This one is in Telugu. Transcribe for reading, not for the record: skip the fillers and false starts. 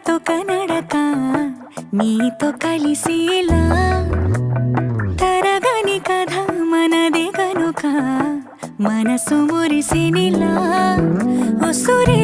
కాటుక నడక నీతో కలిసేలా తరగని కథ మనదే గనుక మనసు మురిసినిలా ఉసురే